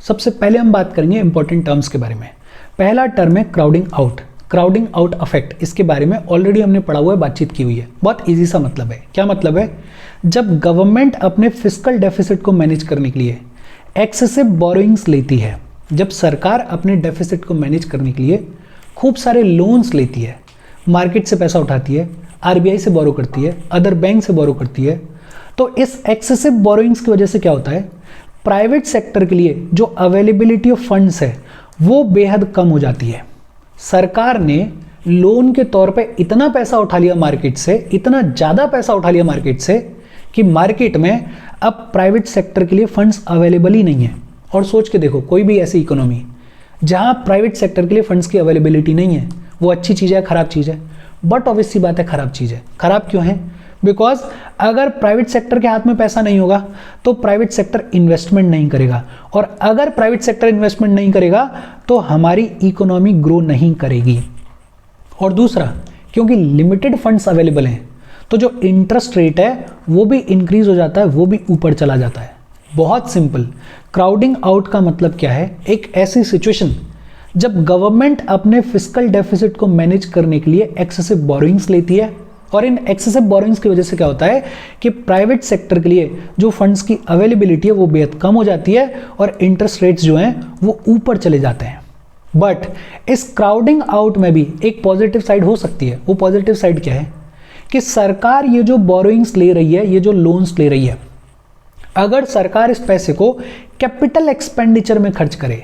सबसे पहले हम बात करेंगे इंपॉर्टेंट टर्म्स के बारे में। पहला टर्म है crowding out. Crowding out effect, इसके बारे में ऑलरेडी हमने पढ़ा हुआ है, बातचीत की हुई है। बहुत इजी सा मतलब है। क्या मतलब है? जब गवर्नमेंट अपने फिस्कल डेफिसिट को मैनेज करने के लिए एक्सेसिव बोरोइंग्स लेती है, जब सरकार अपने डेफिसिट को मैनेज करने के लिए खूब सारे लोन्स लेती है, मार्केट से पैसा उठाती है, आरबीआई से बोरो करती है, अदर बैंक से बोरो करती है, तो इस एक्सेसिव बोरोइंग्स की वजह से क्या होता है, प्राइवेट सेक्टर के लिए जो अवेलेबिलिटी ऑफ फंड्स है वो बेहद कम हो जाती है। सरकार ने लोन के तौर पे इतना पैसा उठा लिया मार्केट से, इतना ज़्यादा पैसा उठा लिया मार्केट से कि मार्केट में अब प्राइवेट सेक्टर के लिए फंड्स अवेलेबल ही नहीं है। और सोच के देखो, कोई भी ऐसी इकोनॉमी जहां प्राइवेट सेक्टर के लिए फंड्स की अवेलेबिलिटी नहीं है, वो अच्छी चीज़ है, खराब चीज़ है? बट ऑब्वियस सी बात है, खराब चीज़ है। खराब क्यों है? बिकॉज अगर प्राइवेट सेक्टर के हाथ में पैसा नहीं होगा तो प्राइवेट सेक्टर इन्वेस्टमेंट नहीं करेगा, और अगर प्राइवेट सेक्टर इन्वेस्टमेंट नहीं करेगा तो हमारी इकोनॉमी ग्रो नहीं करेगी। और दूसरा, क्योंकि लिमिटेड फंड्स अवेलेबल हैं तो जो इंटरेस्ट रेट है वो भी इंक्रीज हो जाता है, वो भी ऊपर चला जाता है। बहुत सिंपल। क्राउडिंग आउट का मतलब क्या है? एक ऐसी सिचुएशन जब गवर्नमेंट अपने फिस्कल डेफिसिट को मैनेज करने के लिए एक्सेसिव बोरोइंग्स लेती है, और इन एक्सेसिव बोरोइंग्स की वजह से क्या होता है कि प्राइवेट सेक्टर के लिए जो फंड्स की अवेलेबिलिटी है वो बेहद कम हो जाती है और इंटरेस्ट रेट्स जो हैं वो ऊपर चले जाते हैं। बट इस क्राउडिंग आउट में भी एक पॉजिटिव साइड हो सकती है। वो पॉजिटिव साइड क्या है कि सरकार ये जो बोरोइंग्स ले रही है, ये जो लोन्स ले रही है, अगर सरकार इस पैसे को कैपिटल एक्सपेंडिचर में खर्च करे,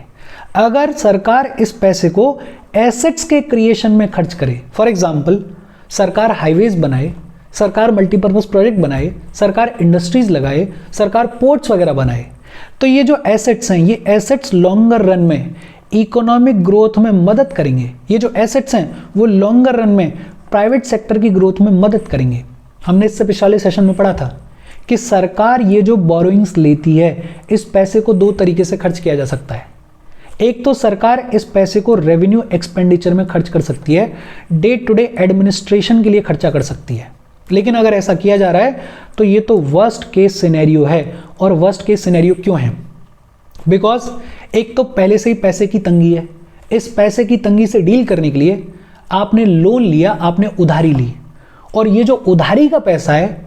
अगर सरकार इस पैसे को एसेट्स के क्रिएशन में खर्च करे, फॉर एग्जाम्पल सरकार हाईवेज बनाए, सरकार मल्टीपर्पज प्रोजेक्ट बनाए, सरकार इंडस्ट्रीज लगाए, सरकार पोर्ट्स वगैरह बनाए, तो ये जो एसेट्स हैं, ये एसेट्स लॉन्गर रन में इकोनॉमिक ग्रोथ में मदद करेंगे। ये जो एसेट्स हैं वो लॉन्गर रन में प्राइवेट सेक्टर की ग्रोथ में मदद करेंगे। हमने इससे पिछले सेशन में पढ़ा था कि सरकार ये जो बोरोइंग्स लेती है, इस पैसे को दो तरीके से खर्च किया जा सकता है। एक तो सरकार इस पैसे को रेवेन्यू एक्सपेंडिचर में खर्च कर सकती है, डे टू डे एडमिनिस्ट्रेशन के लिए खर्चा कर सकती है। लेकिन अगर ऐसा किया जा रहा है तो ये तो वर्स्ट केस सिनेरियो है। और वर्स्ट केस सिनेरियो क्यों है? बिकॉज एक तो पहले से ही पैसे की तंगी है। इस पैसे की तंगी से डील करने के लिए आपने लोन लिया, आपने उधारी ली, और ये जो उधारी का पैसा है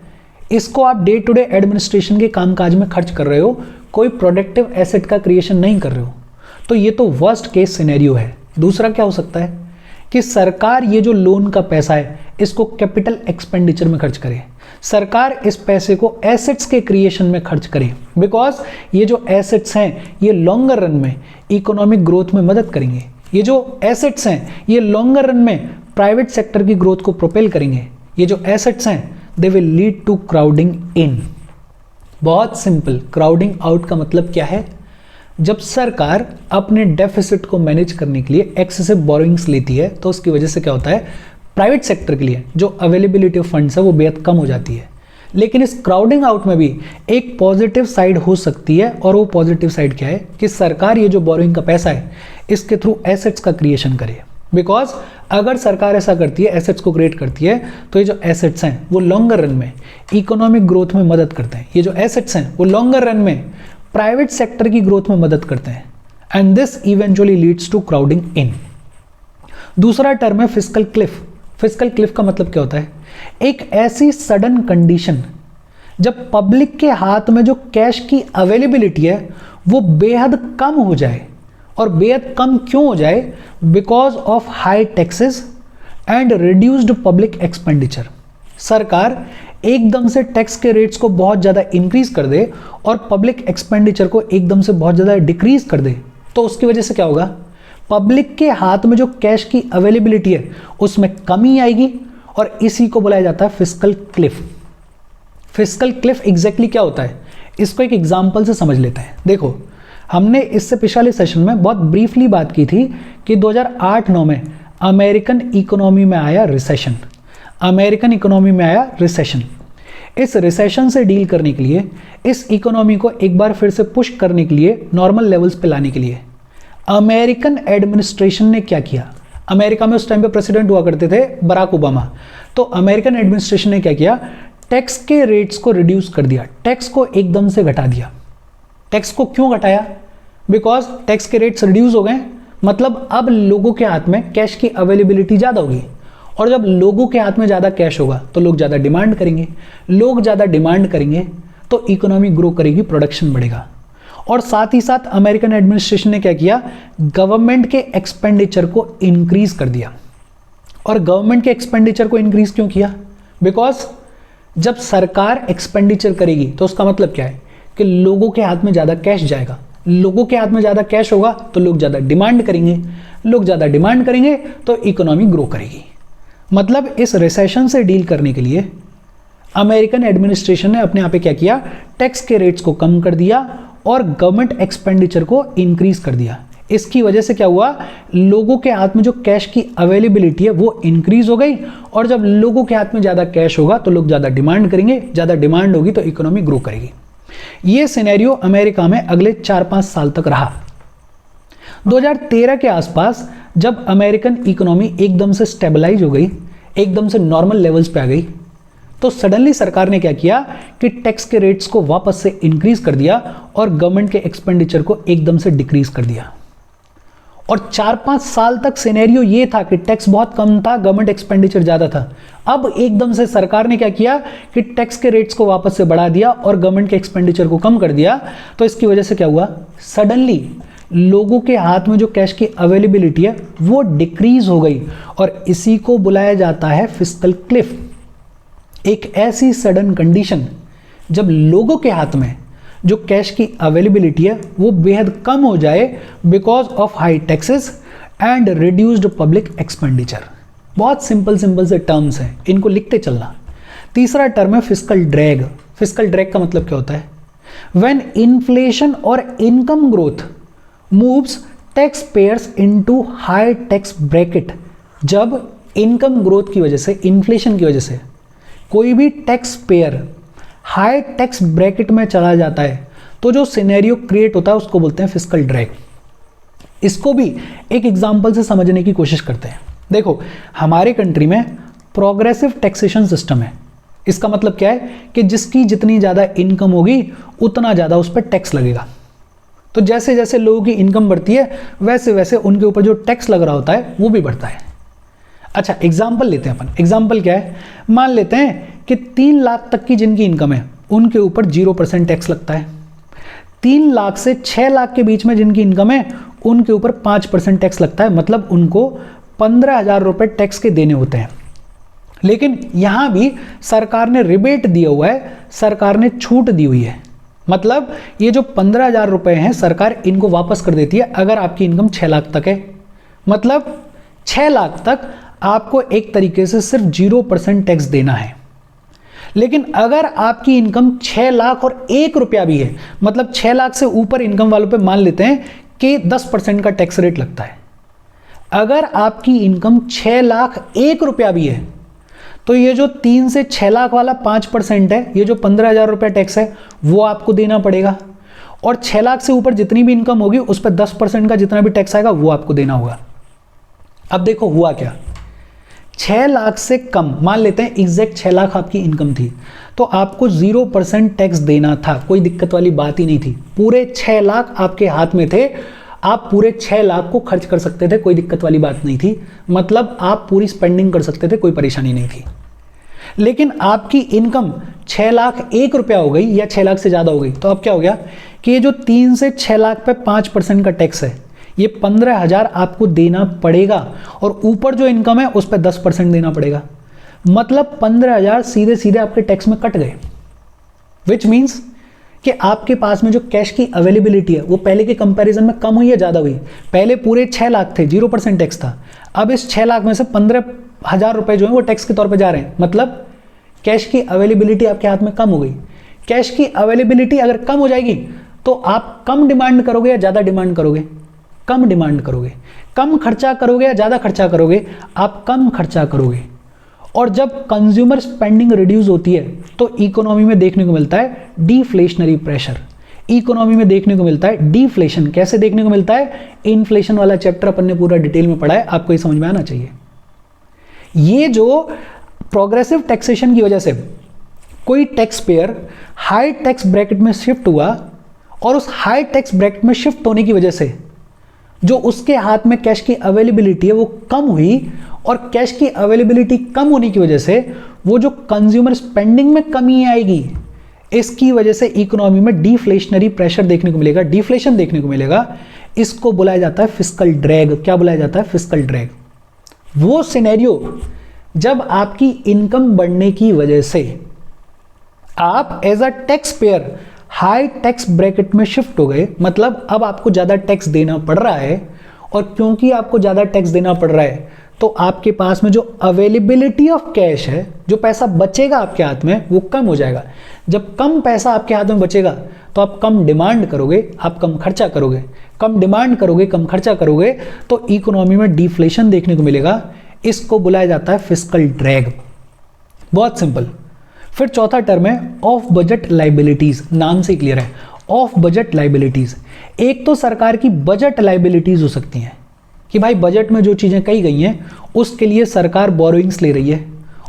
इसको आप डे टू डे एडमिनिस्ट्रेशन के कामकाज में खर्च कर रहे हो, कोई प्रोडक्टिव एसेट का क्रिएशन नहीं कर रहे हो। तो ये तो वर्स्ट केस सिनेरियो है। दूसरा क्या हो सकता है कि सरकार ये जो लोन का पैसा है इसको कैपिटल एक्सपेंडिचर में खर्च करे, सरकार इस पैसे को एसेट्स के क्रिएशन में खर्च करे, बिकॉज ये जो एसेट्स हैं ये लॉन्गर रन में इकोनॉमिक ग्रोथ में मदद करेंगे। ये जो एसेट्स हैं ये लॉन्गर रन में प्राइवेट सेक्टर की ग्रोथ को प्रोपेल करेंगे। ये जो एसेट्स हैं they will lead to crowding in. बहुत सिंपल। क्राउडिंग आउट का मतलब क्या है? जब सरकार अपने डेफिसिट को मैनेज करने के लिए एक्सेसिव बोरोइंग्स लेती है तो उसकी वजह से क्या होता है, प्राइवेट सेक्टर के लिए जो अवेलेबिलिटी ऑफ फंड्स है वो बेहद कम हो जाती है। लेकिन इस क्राउडिंग आउट में भी एक पॉजिटिव साइड हो सकती है, और वो पॉजिटिव साइड क्या है कि सरकार ये जो बोरोइंग का पैसा है इसके थ्रू एसेट्स का क्रिएशन करे। बिकॉज अगर सरकार ऐसा करती है, एसेट्स को क्रिएट करती है, तो ये जो एसेट्स हैं वो लॉन्गर रन में इकोनॉमिक ग्रोथ में मदद करते हैं। ये जो एसेट्स हैं वो लॉन्गर रन में प्राइवेट सेक्टर की ग्रोथ में मदद करते हैं, and this eventually leads to crowding in. दूसरा टर्म है फिस्कल क्लिफ। फिस्कल क्लिफ का मतलब क्या होता है? एक ऐसी सडन कंडीशन जब पब्लिक के हाथ में जो कैश की अवेलेबिलिटी है वो बेहद कम हो जाए। और बेहद कम क्यों हो जाए? Because of high taxes and reduced public expenditure. सरकार एकदम से टैक्स के रेट्स को बहुत ज़्यादा इंक्रीज कर दे और पब्लिक एक्सपेंडिचर को एकदम से बहुत ज़्यादा डिक्रीज कर दे, तो उसकी वजह से क्या होगा? पब्लिक के हाथ में जो कैश की अवेलेबिलिटी है उसमें कमी आएगी, और इसी को बुलाया जाता है fiscal Cliff. Fiscal Cliff exactly क्या होता है इसको एक एग्जाम्पल से समझ लेते हैं। देखो, हमने इससे पिछले सेशन में बहुत ब्रीफली बात की थी कि 2008-9 में अमेरिकन इकोनॉमी में आया रिसेशन। अमेरिकन इकोनॉमी में आया रिसेशन। इस रिसेशन से डील करने के लिए, इस इकोनॉमी को एक बार फिर से पुश करने के लिए, नॉर्मल लेवल्स पे लाने के लिए अमेरिकन एडमिनिस्ट्रेशन ने क्या किया? अमेरिका में उस टाइम पे प्रेसिडेंट हुआ करते थे बराक ओबामा। तो अमेरिकन एडमिनिस्ट्रेशन ने क्या किया? टैक्स के रेट्स को रिड्यूस कर दिया, टैक्स को एकदम से घटा दिया। टैक्स को क्यों घटाया? बिकॉज टैक्स के रेट्स रिड्यूस हो गए, मतलब अब लोगों के हाथ में कैश की अवेलेबिलिटी ज़्यादा होगी, और जब लोगों के हाथ में ज़्यादा कैश होगा तो लोग ज़्यादा डिमांड करेंगे, लोग ज़्यादा डिमांड करेंगे तो इकोनॉमी ग्रो करेगी, प्रोडक्शन बढ़ेगा। और साथ ही साथ अमेरिकन एडमिनिस्ट्रेशन ने क्या किया, गवर्नमेंट के एक्सपेंडिचर को इंक्रीज कर दिया। और गवर्नमेंट के एक्सपेंडिचर को इंक्रीज क्यों किया? बिकॉज जब सरकार एक्सपेंडिचर करेगी तो उसका मतलब क्या है कि लोगों के हाथ में ज़्यादा कैश जाएगा, लोगों के हाथ में ज़्यादा कैश होगा तो लोग ज़्यादा डिमांड करेंगे, लोग ज़्यादा डिमांड करेंगे तो इकोनॉमी ग्रो करेगी। मतलब इस रिसेशन से डील करने के लिए अमेरिकन एडमिनिस्ट्रेशन ने अपने यहाँ पे क्या किया, टैक्स के रेट्स को कम कर दिया और गवर्नमेंट एक्सपेंडिचर को इंक्रीज कर दिया। इसकी वजह से क्या हुआ, लोगों के हाथ में जो कैश की अवेलेबिलिटी है वो इंक्रीज हो गई, और जब लोगों के हाथ में ज़्यादा कैश होगा तो लोग ज़्यादा डिमांड करेंगे, ज़्यादा डिमांड होगी तो इकोनॉमी ग्रो करेगी। ये सिनेरियो अमेरिका में अगले 4-5 साल तक रहा। 2013 के आसपास जब अमेरिकन इकोनॉमी एकदम से स्टेबलाइज हो गई, एकदम से नॉर्मल लेवल्स पे आ गई, तो सडनली सरकार ने क्या किया कि टैक्स के रेट्स को वापस से इंक्रीज कर दिया और गवर्नमेंट के एक्सपेंडिचर को एकदम से डिक्रीज कर दिया। और 4-5 साल तक सिनेरियो ये था कि टैक्स बहुत कम था, गवर्नमेंट एक्सपेंडिचर ज़्यादा था। अब एकदम से सरकार ने क्या किया कि टैक्स के रेट्स को वापस से बढ़ा दिया और गवर्नमेंट के एक्सपेंडिचर को कम कर दिया। तो इसकी वजह से क्या हुआ, सडनली लोगों के हाथ में जो कैश की अवेलेबिलिटी है वो डिक्रीज हो गई, और इसी को बुलाया जाता है फिस्कल क्लिफ। एक ऐसी सडन कंडीशन जब लोगों के हाथ में जो कैश की अवेलेबिलिटी है वो बेहद कम हो जाए because of high taxes and reduced public expenditure. बहुत सिंपल से टर्म्स हैं, इनको लिखते चलना। तीसरा टर्म है फिस्कल ड्रैग। फिस्कल ड्रैग का मतलब क्या होता है, व्हेन इन्फ्लेशन और income growth moves tax payers into high tax bracket. जब इनकम ग्रोथ की वजह से, इन्फ्लेशन की वजह से कोई भी tax payer high tax bracket में चला जाता है तो जो सिनेरियो क्रिएट होता है उसको बोलते हैं फिस्कल ड्रैग। इसको भी एक एग्जांपल से समझने की कोशिश करते हैं। देखो, हमारे कंट्री में प्रोग्रेसिव टैक्सेशन सिस्टम है। इसका मतलब क्या है कि जिसकी जितनी ज़्यादा इनकम होगी उतना ज़्यादा उस पर टैक्स लगेगा। तो जैसे जैसे लोगों की इनकम बढ़ती है वैसे वैसे उनके ऊपर जो टैक्स लग रहा होता है वो भी बढ़ता है। अच्छा, एग्जाम्पल लेते हैं अपन। एग्जाम्पल क्या है, मान लेते हैं कि 3 लाख तक की जिनकी इनकम है उनके ऊपर 0% टैक्स लगता है। 3 लाख से 6 लाख के बीच में जिनकी इनकम है उनके ऊपर 5% टैक्स लगता है, मतलब उनको 15,000 रुपये टैक्स के देने होते हैं। लेकिन यहाँ भी सरकार ने रिबेट दिया हुआ है, सरकार ने छूट दी हुई है। मतलब ये जो 15,000 रुपये हैं सरकार इनको वापस कर देती है अगर आपकी इनकम 6 लाख तक है। मतलब 6 लाख तक आपको एक तरीके से सिर्फ 0% टैक्स देना है। लेकिन अगर आपकी इनकम 6 लाख और 1 रुपया भी है, मतलब 6 लाख से ऊपर इनकम वालों पे मान लेते हैं कि 10% का टैक्स रेट लगता है। अगर आपकी इनकम 6 लाख 1 रुपया भी है तो ये जो 3 से 6 लाख वाला 5% है, ये जो 15,000 रुपया टैक्स है वो आपको देना पड़ेगा। और 6 लाख से ऊपर जितनी भी इनकम होगी उस पर 10% का जितना भी टैक्स आएगा वो आपको देना होगा। अब देखो हुआ क्या, 6 लाख से कम, मान लेते हैं एग्जैक्ट 6 लाख आपकी इनकम थी तो आपको 0% टैक्स देना था। कोई दिक्कत वाली बात ही नहीं थी। पूरे 6 लाख आपके हाथ में थे, आप पूरे 6 लाख को खर्च कर सकते थे, कोई दिक्कत वाली बात नहीं थी। मतलब आप पूरी स्पेंडिंग कर सकते थे, कोई परेशानी नहीं थी। लेकिन आपकी इनकम 6 लाख 1 रुपया हो गई या 6 लाख से ज़्यादा हो गई, तो अब क्या हो गया कि ये जो 3 से 6 लाख पे 5% का टैक्स है ये 15,000 आपको देना पड़ेगा, और ऊपर जो इनकम है उस पर 10% देना पड़ेगा। मतलब 15,000 सीधे सीधे आपके टैक्स में कट गए। विच मीन्स कि आपके पास में जो कैश की अवेलेबिलिटी है वो पहले के कंपैरिजन में कम हुई या ज़्यादा हुई। पहले पूरे 6 लाख थे, 0% टैक्स था। अब इस 6 लाख में से 15,000 रुपए जो है वो टैक्स के तौर पे जा रहे हैं। मतलब कैश की अवेलेबिलिटी आपके हाथ में कम हो गई। कैश की अवेलेबिलिटी अगर कम हो जाएगी तो आप कम डिमांड करोगे या ज़्यादा डिमांड करोगे? कम डिमांड करोगे। कम खर्चा करोगे या ज़्यादा खर्चा करोगे? आप कम खर्चा करोगे। और जब कंज्यूमर स्पेंडिंग रिड्यूस होती है तो इकोनॉमी में देखने को मिलता है डिफ्लेशनरी प्रेशर। इकोनॉमी में देखने को मिलता है डिफ्लेशन। कैसे देखने को मिलता है? इन्फ्लेशन वाला चैप्टर अपन ने पूरा डिटेल में पढ़ा है, आपको ये समझ में आना चाहिए। ये जो प्रोग्रेसिव टैक्सेशन की वजह से कोई tax payer high tax bracket में शिफ्ट हुआ और उस हाई टैक्स ब्रैकेट में शिफ्ट होने की वजह से जो उसके हाथ में कैश की अवेलेबिलिटी है वो कम हुई, और कैश की अवेलेबिलिटी कम होने की वजह से वो जो कंज्यूमर स्पेंडिंग में कमी आएगी, इसकी वजह से इकोनॉमी में डिफ्लेशनरी प्रेशर देखने को मिलेगा, डिफ्लेशन देखने को मिलेगा। इसको बुलाया जाता है फिस्कल ड्रैग। क्या बुलाया जाता है? Fiscal drag. वो सिनेरियो जब आपकी इनकम बढ़ने की वजह से आप as a tax payer high tax bracket में शिफ्ट हो गए, मतलब अब आपको ज़्यादा टैक्स देना पड़ रहा है, और क्योंकि आपको ज़्यादा टैक्स देना पड़ रहा है तो आपके पास में जो अवेलेबिलिटी ऑफ कैश है, जो पैसा बचेगा आपके हाथ में, वो कम हो जाएगा। जब कम पैसा आपके हाथ में बचेगा तो आप कम डिमांड करोगे, आप कम खर्चा करोगे, कम डिमांड करोगे, कम खर्चा करोगे, तो इकोनॉमी में डिफ्लेशन देखने को मिलेगा। इसको बुलाया जाता है फिस्कल ड्रैग। बहुत सिंपल। फिर चौथा टर्म है ऑफ बजट लाइबिलिटीज। नाम से क्लियर है, ऑफ बजट लाइबिलिटीज। एक तो सरकार की बजट लाइबिलिटीज हो सकती हैं कि भाई बजट में जो चीज़ें कही गई हैं उसके लिए सरकार बोरोइंग्स ले रही है,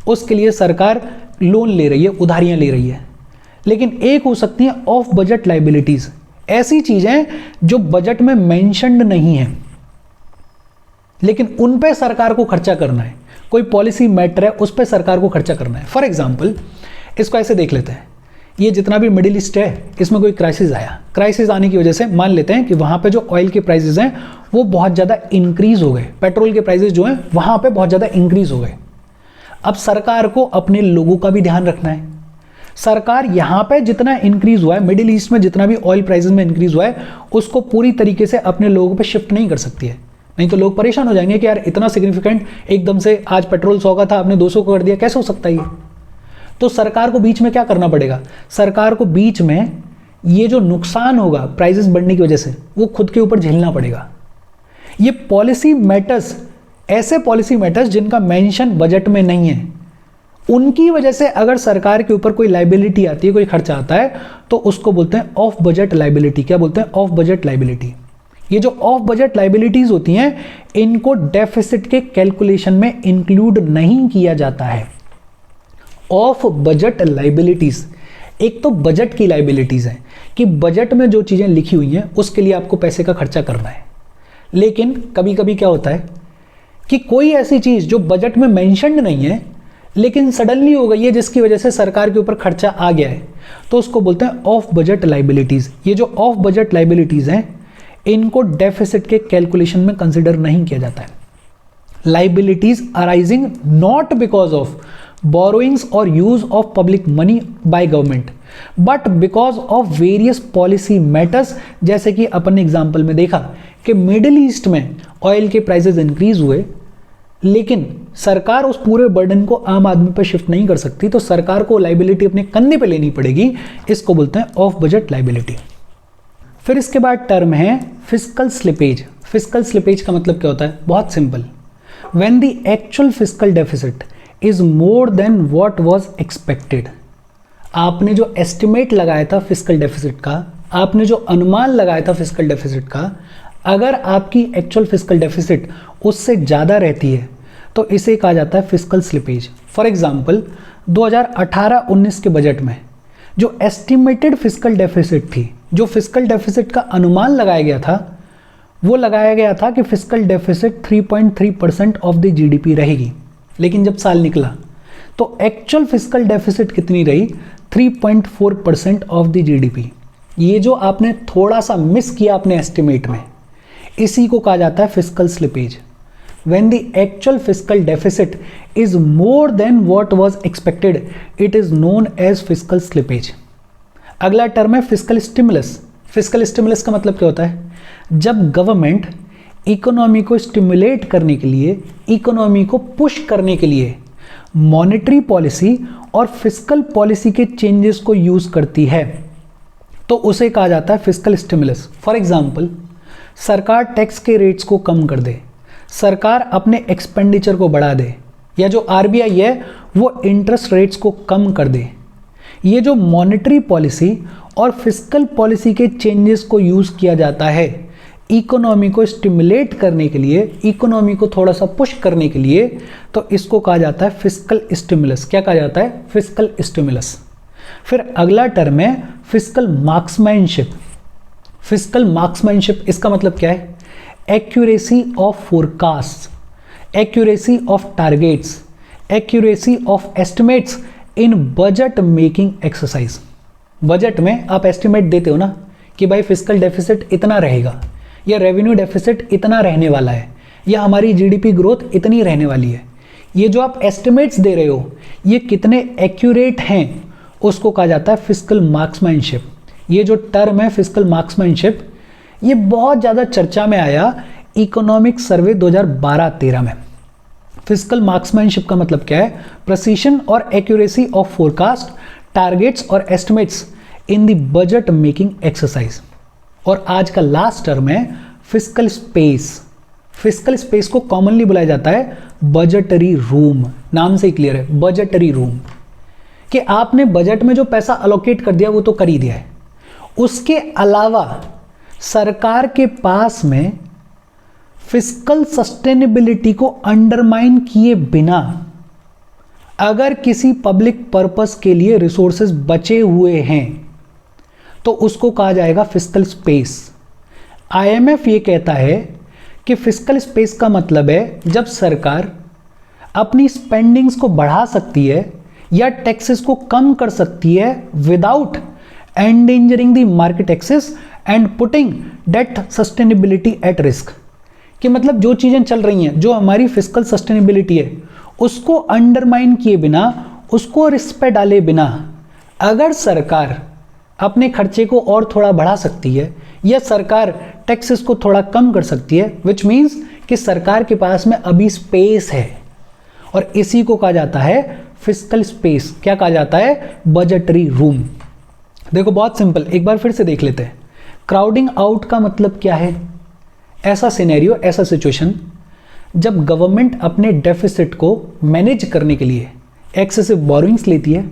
उसके लिए सरकार लोन ले रही है, उधारियां ले रही है। लेकिन एक हो सकती है ऑफ बजट लाइबिलिटीज, ऐसी चीज़ें जो बजट में मेंशन्ड नहीं है लेकिन उन पे सरकार को खर्चा करना है, कोई पॉलिसी मैटर है उस पे सरकार को खर्चा करना है। फॉर एग्जाम्पल इसको ऐसे देख लेते हैं, ये जितना भी मिडिल ईस्ट है इसमें कोई क्राइसिस आया, क्राइसिस आने की वजह से मान लेते हैं कि वहाँ पे जो ऑयल के प्राइसेस हैं वो बहुत ज़्यादा इंक्रीज हो गए, पेट्रोल के प्राइसेस जो हैं वहाँ पे बहुत ज़्यादा इंक्रीज हो गए। अब सरकार को अपने लोगों का भी ध्यान रखना है। सरकार यहाँ पे जितना इंक्रीज हुआ है, मिडिल ईस्ट में जितना भी ऑयल प्राइसेस में इंक्रीज हुआ है, उसको पूरी तरीके से अपने लोगों पे शिफ्ट नहीं कर सकती है, नहीं तो लोग परेशान हो जाएंगे कि यार इतना सिग्निफिकेंट एकदम से आज पेट्रोल 100 का था आपने 200 को कर दिया, कैसे हो सकता है ये। तो सरकार को बीच में क्या करना पड़ेगा? सरकार को बीच में ये जो नुकसान होगा प्राइसेस बढ़ने की वजह से वो खुद के ऊपर झेलना पड़ेगा। ये पॉलिसी मैटर्स, ऐसे पॉलिसी मैटर्स जिनका मेंशन बजट में नहीं है, उनकी वजह से अगर सरकार के ऊपर कोई लाइबिलिटी आती है, कोई खर्चा आता है, तो उसको बोलते हैं ऑफ बजट लाइबिलिटी। क्या बोलते हैं? Of budget liability. ये जो ऑफ बजट लाइबिलिटीज होती हैं इनको डेफिसिट के कैलकुलेशन में इंक्लूड नहीं किया जाता है। ऑफ बजट लाइबिलिटीज, एक तो बजट की लाइबिलिटीज है कि बजट में जो चीजें लिखी हुई हैं उसके लिए आपको पैसे का खर्चा करना है, लेकिन कभी कभी क्या होता है कि कोई ऐसी चीज जो बजट में मेंशन्ड नहीं है लेकिन सडनली हो गई है जिसकी वजह से सरकार के ऊपर खर्चा आ गया है, तो उसको बोलते हैं ऑफ बजट लाइबिलिटीज। ये जो ऑफ बजट लाइबिलिटीज हैं इनको डेफिसिट के कैलकुलेशन में कंसिडर नहीं किया जाता है। Liabilities arising not because of borrowings or use of public money by government but because of various policy matters। जैसे कि अपन ने एग्जाम्पल में देखा कि मिडिल ईस्ट में ऑयल के प्राइसेस इंक्रीज हुए लेकिन सरकार उस पूरे बर्डन को आम आदमी पर शिफ्ट नहीं कर सकती, तो सरकार को लाइबिलिटी अपने कंधे पे लेनी पड़ेगी। इसको बोलते हैं ऑफ बजट लाइबिलिटी। फिर इसके बाद टर्म है फिस्कल स्लिपेज। फिस्कल स्लिपेज का मतलब क्या होता है? बहुत simple, when the actual fiscal deficit is more than what was expected. आपने जो एस्टिमेट लगाया था फिस्कल डेफिसिट का, आपने जो अनुमान लगाया था फिस्कल डेफिसिट का, अगर आपकी एक्चुअल फिस्कल डेफिसिट उससे ज़्यादा रहती है तो इसे कहा जाता है फिस्कल स्लिपेज। फॉर एग्जाम्पल 2018-19 के बजट में जो एस्टिमेटेड फिस्कल डेफिसिट थी, जो फिस्कल डेफिसिट का अनुमान लगाया गया था, वो लगाया गया था कि fiscal deficit 3.3% of the GDP रहेगी, लेकिन जब साल निकला तो एक्चुअल फिस्कल डेफिसिट कितनी रही? 3.4% ऑफ द जीडीपी। ये जो आपने थोड़ा सा मिस किया अपने एस्टिमेट में, इसी को कहा जाता है fiscal slippage. When the actual fiscal deficit is more than what was expected it is known as fiscal slippage. अगला टर्म है फिस्कल स्टिमुलस। फिस्कल स्टिमुलस का मतलब क्या होता है? जब गवर्नमेंट इकोनॉमी को स्टिमुलेट करने के लिए, इकोनॉमी को पुश करने के लिए मॉनेटरी पॉलिसी और फिस्कल पॉलिसी के चेंजेस को यूज करती है, तो उसे कहा जाता है फिस्कल स्टिमुलस। फॉर एग्जाम्पल सरकार टैक्स के रेट्स को कम कर दे, सरकार अपने एक्सपेंडिचर को बढ़ा दे, या जो आरबीआई है वो इंटरेस्ट रेट्स को कम कर दे। ये जो मॉनेटरी पॉलिसी और फिस्कल पॉलिसी के चेंजेस को यूज किया जाता है इकोनॉमी को स्टिमुलेट करने के लिए, इकोनॉमी को थोड़ा सा पुश करने के लिए, तो इसको कहा जाता है फिस्कल स्टिमुलस। क्या कहा जाता है? Fiscal stimulus. फिर अगला टर्म है फिस्कल मार्क्समैनशिप। फिस्कल मार्क्समैनशिप इसका मतलब क्या है? Accuracy of forecast, accuracy of targets, accuracy of estimates in budget making exercise. Budget में आप एस्टिमेट देते हो ना कि भाई फिस्कल डेफिसिट इतना रहेगा, या रेवेन्यू डेफिसिट इतना रहने वाला है, या हमारी जीडीपी ग्रोथ इतनी रहने वाली है। ये जो आप एस्टिमेट्स दे रहे हो ये कितने एक्यूरेट हैं, उसको कहा जाता है फिस्कल मार्क्समैनशिप। ये जो टर्म है फिस्कल मार्क्समैनशिप, ये बहुत ज़्यादा चर्चा में आया इकोनॉमिक सर्वे 2012-13 में। फिस्कल मार्क्समैनशिप का मतलब क्या है? प्रिसीशन और एक्यूरेसी ऑफ फोरकास्ट, टारगेट्स और estimates in the budget making exercise. और आज का लास्ट टर्म है फिस्कल स्पेस। फिस्कल स्पेस को कॉमनली बुलाया जाता है बजटरी रूम। नाम से ही क्लियर है, बजटरी रूम, कि आपने बजट में जो पैसा अलोकेट कर दिया वो तो कर ही दिया है, उसके अलावा सरकार के पास में फिस्कल सस्टेनेबिलिटी को अंडरमाइन किए बिना अगर किसी पब्लिक पर्पस के लिए रिसोर्सेज बचे हुए हैं तो उसको कहा जाएगा फिस्कल स्पेस। आईएमएफ ये कहता है कि फिस्कल स्पेस का मतलब है जब सरकार अपनी स्पेंडिंग्स को बढ़ा सकती है या टैक्सेस को कम कर सकती है without endangering the market access and putting debt sustainability at risk. कि मतलब जो चीज़ें चल रही हैं, जो हमारी फिस्कल सस्टेनेबिलिटी है, उसको अंडरमाइन किए बिना, उसको रिस्क पे डाले बिना अगर सरकार अपने खर्चे को और थोड़ा बढ़ा सकती है या सरकार टैक्सेस को थोड़ा कम कर सकती है, विच मीन्स कि सरकार के पास में अभी स्पेस है, और इसी को कहा जाता है फिस्कल स्पेस। क्या कहा जाता है? Budgetary room. देखो बहुत सिंपल, एक बार फिर से देख लेते हैं। क्राउडिंग आउट का मतलब क्या है? ऐसा सिनेरियो, ऐसा सिचुएशन जब गवर्नमेंट अपने डेफिसिट को मैनेज करने के लिए एक्सेसिव बोरोइंग्स लेती है,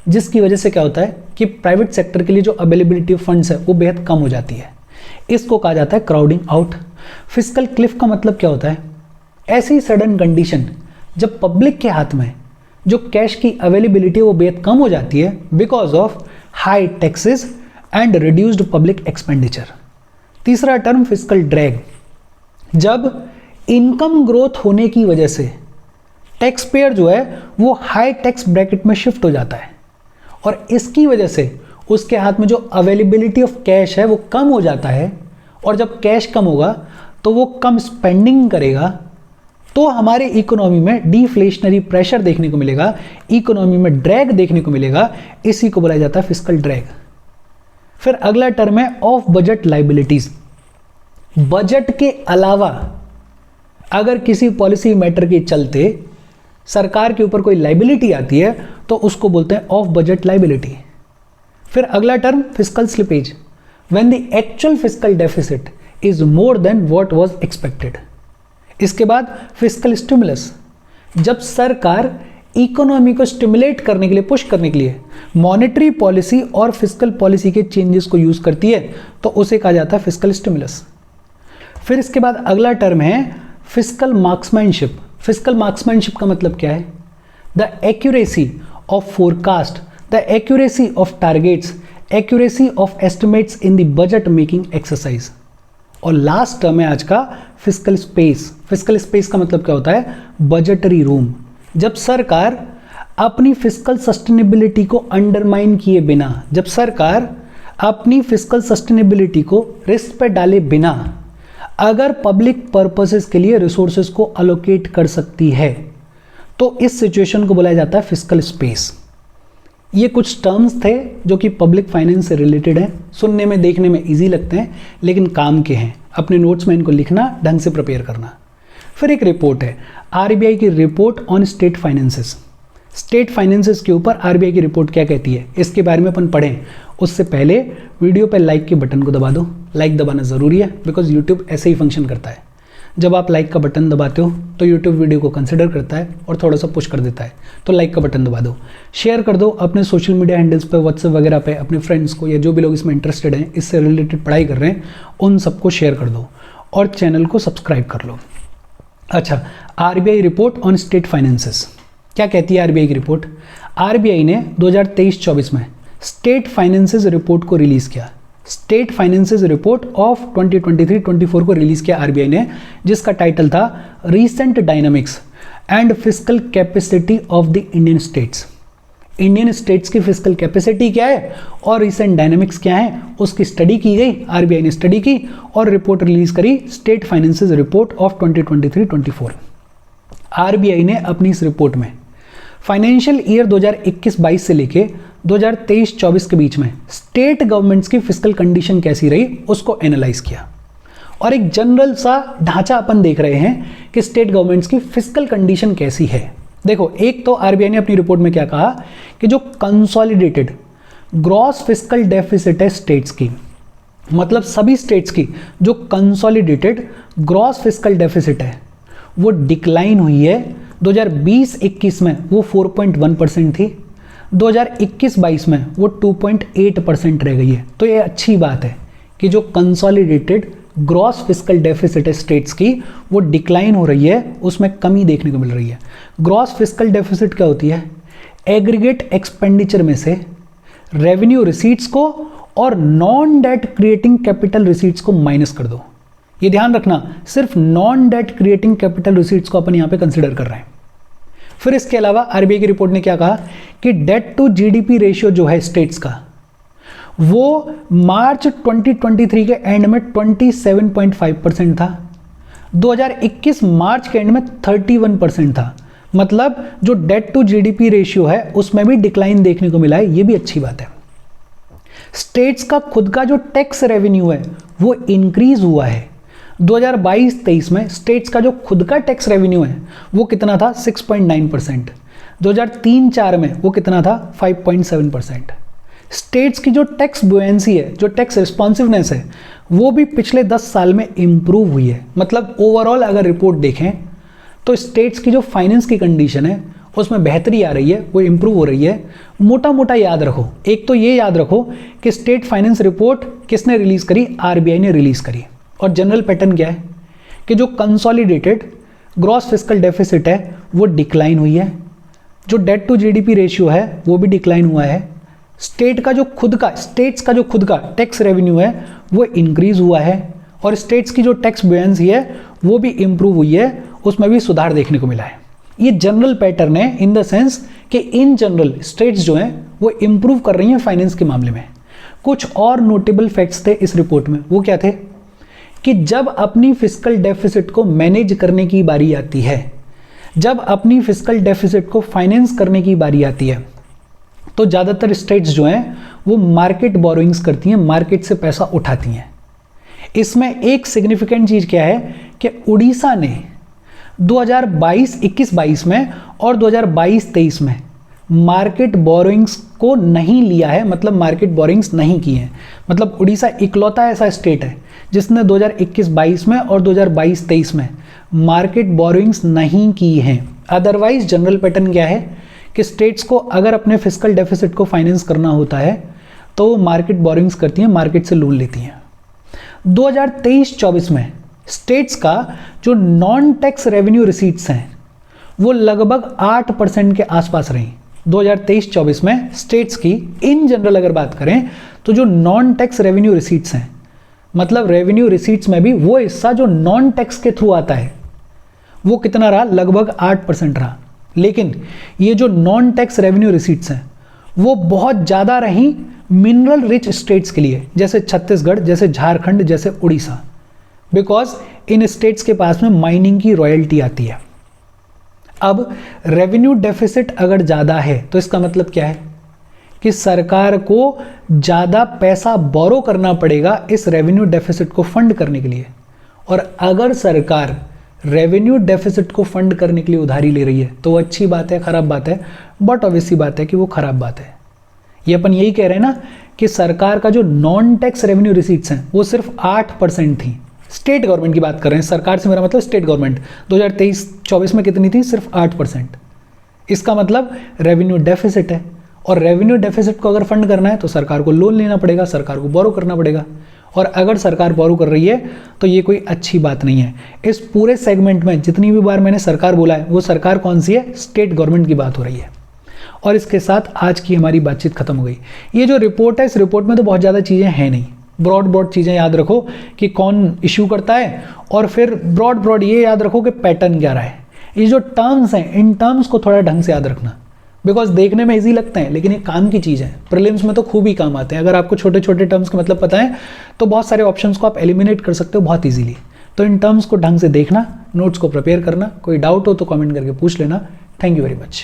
जिसकी वजह से क्या होता है कि प्राइवेट सेक्टर के लिए जो अवेलेबिलिटी ऑफ फंड्स है वो बेहद कम हो जाती है। इसको कहा जाता है क्राउडिंग आउट। फिस्कल क्लिफ का मतलब क्या होता है? ऐसी सडन कंडीशन जब पब्लिक के हाथ में जो कैश की अवेलेबिलिटी वो बेहद कम हो जाती है because of high taxes and reduced public expenditure. तीसरा टर्म फिस्कल ड्रैग, जब इनकम ग्रोथ होने की वजह से टैक्स पेयर जो है वो हाई टैक्स ब्रैकेट में शिफ्ट हो जाता है और इसकी वजह से उसके हाथ में जो अवेलेबिलिटी ऑफ कैश है वो कम हो जाता है, और जब कैश कम होगा तो वो कम स्पेंडिंग करेगा, तो हमारे इकोनॉमी में डिफ्लेशनरी प्रेशर देखने को मिलेगा, इकोनॉमी में ड्रैग देखने को मिलेगा। इसी को बोला जाता है फिस्कल ड्रैग। फिर अगला टर्म है ऑफ बजट लाइबिलिटीज। बजट के अलावा अगर किसी पॉलिसी मैटर के चलते सरकार के ऊपर कोई लाइबिलिटी आती है तो उसको बोलते हैं ऑफ बजट लाइबिलिटी। फिर अगला term fiscal slippage, when the actual fiscal deficit is more than what was expected. इसके बाद फिस्कल स्टिमुलस, जब सरकार इकोनॉमी को स्टिमुलेट करने के लिए, पुश करने के लिए मॉनेटरी पॉलिसी और फिस्कल पॉलिसी के चेंजेस को यूज करती है तो उसे कहा जाता है फिस्कल स्टिमुलस। फिर इसके बाद अगला टर्म है फिस्कल मार्क्समैनशिप। फिस्कल मार्क्समैनशिप का मतलब क्या है? The accuracy of forecast, the accuracy of targets, accuracy of estimates in the budget making exercise. और लास्ट टर्म है आज का फिस्कल स्पेस। फिस्कल स्पेस का मतलब क्या होता है? बजटरी रूम, जब सरकार अपनी फिस्कल सस्टेनेबिलिटी को अंडरमाइन किए बिना, जब सरकार अपनी फिस्कल सस्टेनेबिलिटी को रिस्क पर डाले बिना अगर पब्लिक पर्पसेस के लिए रिसोर्सेज को अलोकेट कर सकती है तो इस सिचुएशन को बुलाया जाता है फिस्कल स्पेस। ये कुछ टर्म्स थे जो कि पब्लिक फाइनेंस से रिलेटेड हैं, सुनने में देखने में इजी लगते हैं लेकिन काम के हैं। अपने नोट्स में इनको लिखना, ढंग से प्रिपेयर करना। फिर एक रिपोर्ट है आरबीआई की report on state finances. State finances के ऊपर आरबीआई की रिपोर्ट क्या कहती है इसके बारे में अपन पढ़ें, उससे पहले वीडियो पर लाइक के बटन को दबा दो। लाइक दबाना ज़रूरी है बिकॉज यूट्यूब ऐसे ही फंक्शन करता है। जब आप लाइक का बटन दबाते हो तो यूट्यूब वीडियो को कंसिडर करता है और थोड़ा सा पुश कर देता है, तो लाइक का बटन दबा दो। शेयर कर दो अपने सोशल मीडिया हैंडल्स पे, व्हाट्सएप वगैरह पे अपने फ्रेंड्स को, या जो भी लोग इसमें इंटरेस्टेड हैं, इससे रिलेटेड पढ़ाई कर रहे हैं, उन सबको शेयर कर दो और चैनल को सब्सक्राइब कर लो। अच्छा, RBI report on state finances क्या कहती है आरबीआई की रिपोर्ट? आरबीआई ने 2023-24 में स्टेट फाइनेंसेस रिपोर्ट को रिलीज़ किया। स्टेट फाइनेंसेस रिपोर्ट ऑफ 2023-24 को रिलीज किया आरबीआई ने, जिसका टाइटल था recent dynamics and fiscal capacity of the Indian states. Indian states की फिस्कल कैपेसिटी क्या है और रीसेंट डायनामिक्स क्या है, उसकी स्टडी की गई, आरबीआई ने स्टडी की और रिपोर्ट रिलीज करी, state finances report of 2023-24। RBI ने अपनी इस रिपोर्ट में फाइनेंशियल ईयर 2021-22 से लेके 2023-24 के बीच में स्टेट गवर्नमेंट्स की फिस्कल कंडीशन कैसी रही उसको एनालाइज किया और एक जनरल सा ढांचा अपन देख रहे हैं कि स्टेट गवर्नमेंट्स की फिस्कल कंडीशन कैसी है। देखो, एक तो आरबीआई ने अपनी रिपोर्ट में क्या कहा कि जो कंसोलिडेटेड ग्रॉस फिस्कल डेफिसिट है स्टेट्स की, मतलब सभी स्टेट्स की जो कंसोलिडेटेड ग्रॉस फिस्कल डेफिसिट है वो डिक्लाइन हुई है। 2020-21 में वो 4.1% थी, 2021-22 में वो 2.8% रह गई है। तो ये अच्छी बात है कि जो कंसोलिडेटेड ग्रॉस फिस्कल डेफिसिट है स्टेट्स की वो डिक्लाइन हो रही है, उसमें कमी देखने को मिल रही है। ग्रॉस फिस्कल डेफिसिट क्या होती है? एग्रीगेट एक्सपेंडिचर में से रेवेन्यू रिसीट्स को और non debt creating capital receipts को माइनस कर दो। ये ध्यान रखना, सिर्फ non debt creating capital receipts को अपन यहां पे कंसिडर कर रहे हैं। फिर इसके अलावा आरबीआई की रिपोर्ट ने क्या कहा कि डेट टू जीडीपी रेशियो जो है स्टेट्स का वो मार्च 2023 के एंड में 27.5% था, 2021 मार्च के एंड में 31% था। मतलब जो डेट टू जीडीपी रेशियो है उसमें भी डिक्लाइन देखने को मिला है, ये भी अच्छी बात है। स्टेट्स का खुद का जो टैक्स रेवेन्यू है वो इंक्रीज हुआ है। 2022-23 में स्टेट्स का जो खुद का टैक्स रेवेन्यू है वो कितना था? 6.9%। 2003-04 में वो कितना था? 5.7%। स्टेट्स की जो टैक्स बुएंसी है, जो टैक्स रिस्पॉन्सिवनेस है, वो भी पिछले 10 साल में इंप्रूव हुई है। मतलब ओवरऑल अगर रिपोर्ट देखें तो स्टेट्स की जो फाइनेंस की कंडीशन है उसमें बेहतरी आ रही है, वो इंप्रूव हो रही है। मोटा मोटा याद रखो, एक तो ये याद रखो कि स्टेट फाइनेंस रिपोर्ट किसने रिलीज करी? आरबीआई ने रिलीज करी। और जनरल पैटर्न क्या है कि जो कंसोलिडेटेड ग्रॉस फिस्कल डेफिसिट है वो डिक्लाइन हुई है, जो डेट टू जीडीपी रेशियो है वो भी डिक्लाइन हुआ है, स्टेट्स का जो खुद का टैक्स रेवेन्यू है वो इंक्रीज हुआ है और स्टेट्स की जो टैक्स बुएंसी है वो भी इंप्रूव हुई है, उसमें भी सुधार देखने को मिला है। ये जनरल पैटर्न है इन द सेंस कि इन जनरल स्टेट्स जो हैं वो इंप्रूव कर रही हैं फाइनेंस के मामले में। कुछ और नोटेबल फैक्ट्स थे इस रिपोर्ट में, वो क्या थे कि जब अपनी फिस्कल डेफिसिट को मैनेज करने की बारी आती है, जब अपनी फिस्कल डेफिसिट को फाइनेंस करने की बारी आती है तो ज़्यादातर स्टेट्स जो हैं वो मार्केट बोरोइंग्स करती हैं, मार्केट से पैसा उठाती हैं। इसमें एक सिग्निफिकेंट चीज़ क्या है कि उड़ीसा ने 2021-22 में और 2022-23 में मार्केट बोरोइंग्स को नहीं लिया है, मतलब मार्केट बोरोइंग्स नहीं की हैं। मतलब उड़ीसा इकलौता ऐसा स्टेट है जिसने 2021-22 में और 2022-23 में मार्केट बोरोइंग्स नहीं की हैं। अदरवाइज जनरल पैटर्न क्या है कि स्टेट्स को अगर अपने फिस्कल डेफिसिट को फाइनेंस करना होता है तो वो मार्केट बोरोइंग्स करती हैं, मार्केट से लोन लेती हैं। 2023-24 में स्टेट्स का जो नॉन टैक्स रेवेन्यू रिसीट्स हैं वो लगभग 8% के आसपास रही। 2023-24 में स्टेट्स की इन जनरल अगर बात करें तो जो नॉन टैक्स रेवेन्यू रिसीट्स हैं, मतलब रेवेन्यू रिसीट्स में भी वो हिस्सा जो नॉन टैक्स के थ्रू आता है वो कितना रहा? लगभग 8% रहा। लेकिन ये जो नॉन टैक्स रेवेन्यू रिसीट्स हैं वो बहुत ज़्यादा रही मिनरल रिच स्टेट्स के लिए, जैसे छत्तीसगढ़, जैसे झारखंड, जैसे उड़ीसा, बिकॉज इन स्टेट्स के पास में माइनिंग की रॉयल्टी आती है। अब रेवेन्यू डेफिसिट अगर ज़्यादा है तो इसका मतलब क्या है कि सरकार को ज़्यादा पैसा बोरो करना पड़ेगा इस रेवेन्यू डेफिसिट को फंड करने के लिए। और अगर सरकार रेवेन्यू डेफिसिट को फंड करने के लिए उधारी ले रही है तो वो अच्छी बात है, खराब बात है? बट ऑब्वियसली बात है कि वो खराब बात है। ये अपन यही कह रहे हैं ना कि सरकार का जो नॉन टैक्स रेवेन्यू रिसीट्स हैं वो सिर्फ 8% थी। स्टेट गवर्नमेंट की बात कर रहे हैं, सरकार से मेरा मतलब स्टेट गवर्नमेंट। 2023-24 में कितनी थी? सिर्फ 8%। इसका मतलब रेवेन्यू डेफिसिट है, और रेवेन्यू डेफिसिट को अगर फंड करना है तो सरकार को लोन लेना पड़ेगा, सरकार को बोरो करना पड़ेगा। और अगर सरकार बोरो कर रही है तो ये कोई अच्छी बात नहीं है। इस पूरे सेगमेंट में जितनी भी बार मैंने सरकार बोला है वो सरकार कौन सी है? स्टेट गवर्नमेंट की बात हो रही है। और इसके साथ आज की हमारी बातचीत खत्म हो गई। ये जो रिपोर्ट है, इस रिपोर्ट में तो बहुत ज़्यादा चीज़ें हैं नहीं, ब्रॉड चीज़ें याद रखो कि कौन इश्यू करता है, और फिर ब्रॉड ये याद रखो कि पैटर्न क्या रहा है। ये जो टर्म्स हैं, इन टर्म्स को थोड़ा ढंग से याद रखना, बिकॉज देखने में इजी लगते हैं लेकिन ये काम की चीज़ है, प्रीलिम्स में तो खूब ही काम आते हैं। अगर आपको छोटे छोटे टर्म्स के मतलब पता है तो बहुत सारे ऑप्शंस को आप एलिमिनेट कर सकते हो बहुत ईजीली। तो इन टर्म्स को ढंग से देखना, नोट्स को प्रिपेयर करना, कोई डाउट हो तो कमेंट करके पूछ लेना। Thank you very much.